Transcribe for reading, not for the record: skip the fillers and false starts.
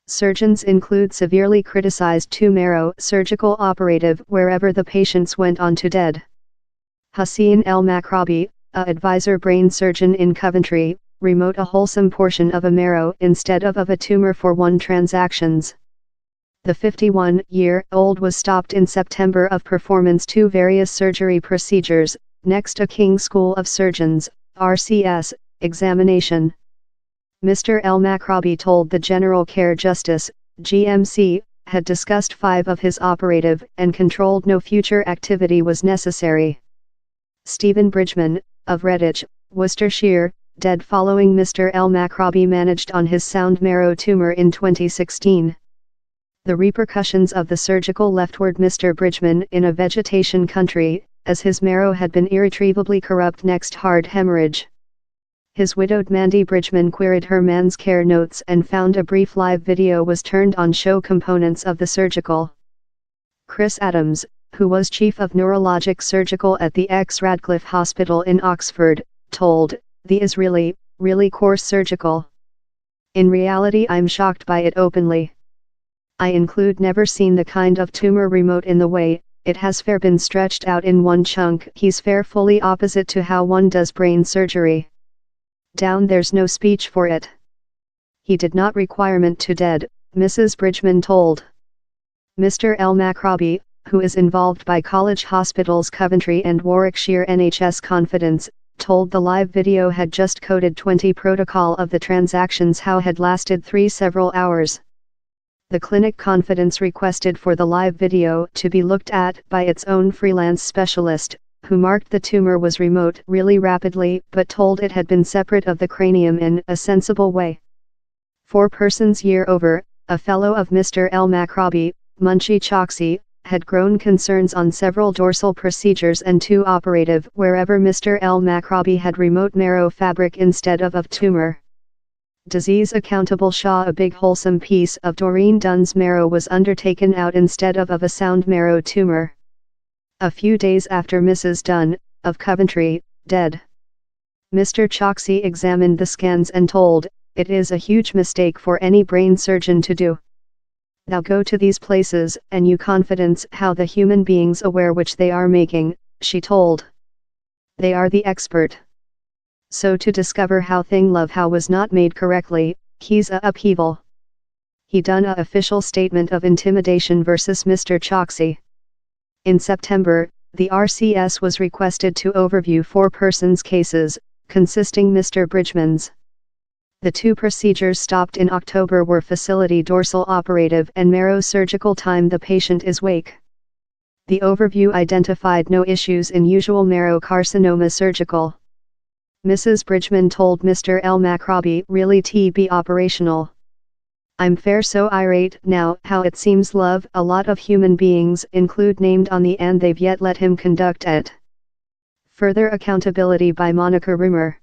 Surgeons include severely criticized two-marrow surgical operative wherever the patients went on to dead. Hussien El-Maghraby, a advisor brain surgeon in Coventry, remote a wholesome portion of a marrow instead of a tumor for 1 transactions. The 51-year-old was stopped in September of performance 2 various surgery procedures, next a King School of Surgeons, RCS, examination. Mr. El-Maghraby told the General Care Justice, GMC, had discussed 5 of his operative and controlled no future activity was necessary. Stephen Bridgman, of Redditch, Worcestershire, dead following Mr. El-Maghraby managed on his sound marrow tumor in 2016. The repercussions of the surgical leftward Mr. Bridgman in a vegetation country, as his marrow had been irretrievably corrupt next hard hemorrhage. His widowed Mandy Bridgman queried her man's care notes and found a brief live video was turned on show components of the surgical. Chris Adams, who was chief of neurologic surgical at the ex-Radcliffe Hospital in Oxford, told, "The is really coarse surgical. In reality I'm shocked by it openly. I include never seen the kind of tumor remote in the way, it has fair been stretched out in one chunk. He's fair fully opposite to how one does brain surgery. Down there's no speech for it. He did not requirement to dead," Mrs. Bridgman told. Mr. El-Maghraby, who is involved by College Hospitals Coventry and Warwickshire NHS Confidence, told the live video had just coded 20 protocol of the transactions how had lasted 3 several hours. The clinic Confidence requested for the live video to be looked at by its own freelance specialist, who marked the tumor was remote really rapidly but told it had been separate of the cranium in a sensible way. 4 persons year over, a fellow of Mr. El-Maghraby, Munshi Choksi, had grown concerns on several dorsal procedures and 2 operative wherever Mr. El-Maghraby had remote marrow fabric instead of tumor. Disease accountable Shaw a big wholesome piece of Doreen Dunn's marrow was undertaken out instead of a sound marrow tumor. A few days after Mrs. Dunn, of Coventry, dead. Mr. Choksi examined the scans and told, "It is a huge mistake for any brain surgeon to do. Now go to these places and you confidence how the human beings aware which they are making," she told. "They are the expert. So to discover how thing love how was not made correctly, he's a upheaval." He done a official statement of intimidation versus Mr. Choksi. In September, the RCS was requested to overview 4 persons' cases, consisting Mr. Bridgman's. The 2 procedures stopped in October were facility dorsal operative and marrow surgical time the patient is wake. The overview identified no issues in usual marrow carcinoma surgical. Mrs. Bridgman told Mr. El-Maghraby really to be operational. "I'm fair so irate now how it seems love a lot of human beings include named on the and they've yet let him conduct it." Further accountability by Monica Rumer.